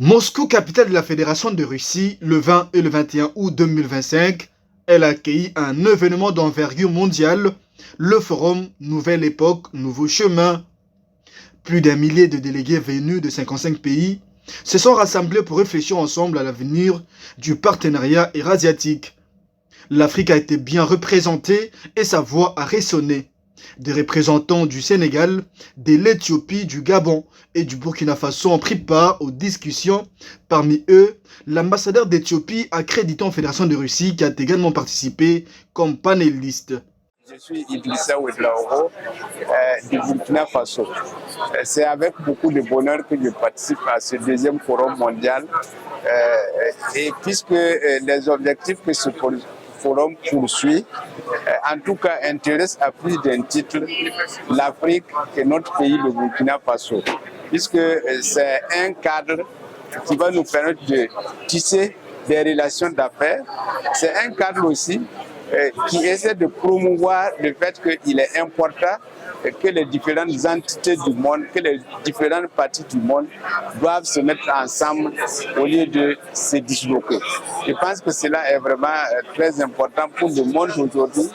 Moscou, capitale de la Fédération de Russie, le 20 et le 21 août 2025, elle a accueilli un événement d'envergure mondiale, le forum Nouvelle Époque, Nouveau Chemin. Plus d'un millier de délégués venus de 55 pays se sont rassemblés pour réfléchir ensemble à l'avenir du partenariat eurasiatique. L'Afrique a été bien représentée et sa voix a résonné. Des représentants du Sénégal, de l'Éthiopie, du Gabon et du Burkina Faso ont pris part aux discussions. Parmi eux, l'ambassadeur d'Éthiopie accrédité en Fédération de Russie qui a également participé comme panéliste. Je suis Idrissa Ouedraogo du Burkina Faso. C'est avec beaucoup de bonheur que je participe à ce deuxième forum mondial. Et puisque les objectifs que ce forum poursuit, en tout cas intéresse à plus d'un titre l'Afrique et notre pays, le Burkina Faso. Puisque c'est un cadre qui va nous permettre de tisser des relations d'affaires. C'est un cadre aussi qui essaie de promouvoir le fait qu'il est important que les différentes entités du monde, que les différentes parties du monde doivent se mettre ensemble au lieu de se disloquer. Je pense que cela est vraiment très important pour le monde aujourd'hui,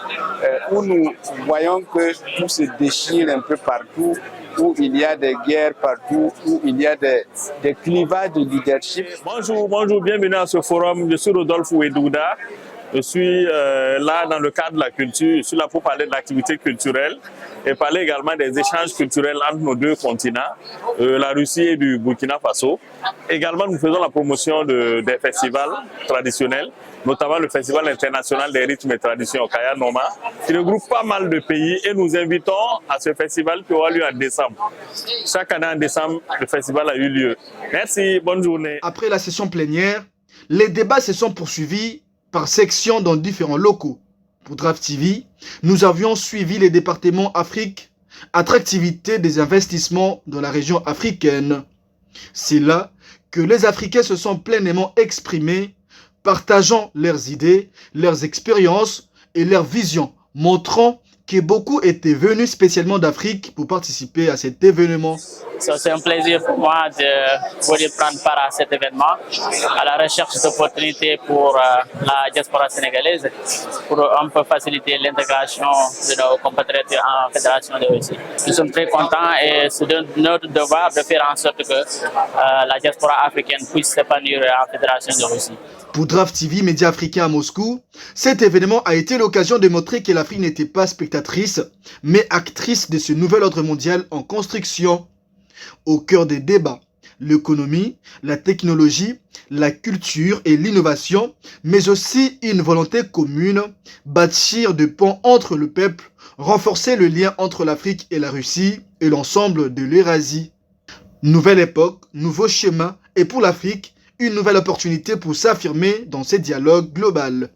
où nous voyons que tout se déchire un peu partout, où il y a des guerres partout, où il y a des clivages de leadership. Bonjour, bienvenue à ce forum. Je suis Rodolphe Ouedouda. Je suis là dans le cadre de la culture. Je suis là pour parler de l'activité culturelle et parler également des échanges culturels entre nos deux continents, la Russie et du Burkina Faso. Également, nous faisons la promotion des festivals traditionnels, notamment le Festival international des rythmes et traditions au Kaya Noma, qui regroupe pas mal de pays et nous invitons à ce festival qui aura lieu en décembre. Chaque année en décembre, le festival a eu lieu. Merci, bonne journée. Après la session plénière, les débats se sont poursuivis par section dans différents locaux. Pour Draft TV, nous avions suivi les départements Afrique, attractivité des investissements dans la région africaine. C'est là que les Africains se sont pleinement exprimés, partageant leurs idées, leurs expériences et leurs visions, montrant que beaucoup étaient venus spécialement d'Afrique pour participer à cet événement. C'est un plaisir pour moi de pouvoir prendre part à cet événement, à la recherche d'opportunités pour la diaspora sénégalaise, pour un peu faciliter l'intégration de nos compatriotes en Fédération de Russie. Nous sommes très contents et c'est notre devoir de faire en sorte que la diaspora africaine puisse s'épanouir en Fédération de Russie. Pour Draft TV, média africain à Moscou, cet événement a été l'occasion de montrer que l'Afrique n'était pas spectatrice, mais actrice de ce nouvel ordre mondial en construction. Au cœur des débats, l'économie, la technologie, la culture et l'innovation, mais aussi une volonté commune, bâtir des ponts entre le peuple, renforcer le lien entre l'Afrique et la Russie et l'ensemble de l'Eurasie. Nouvelle époque, nouveau chemin, et pour l'Afrique, une nouvelle opportunité pour s'affirmer dans ces dialogues globaux.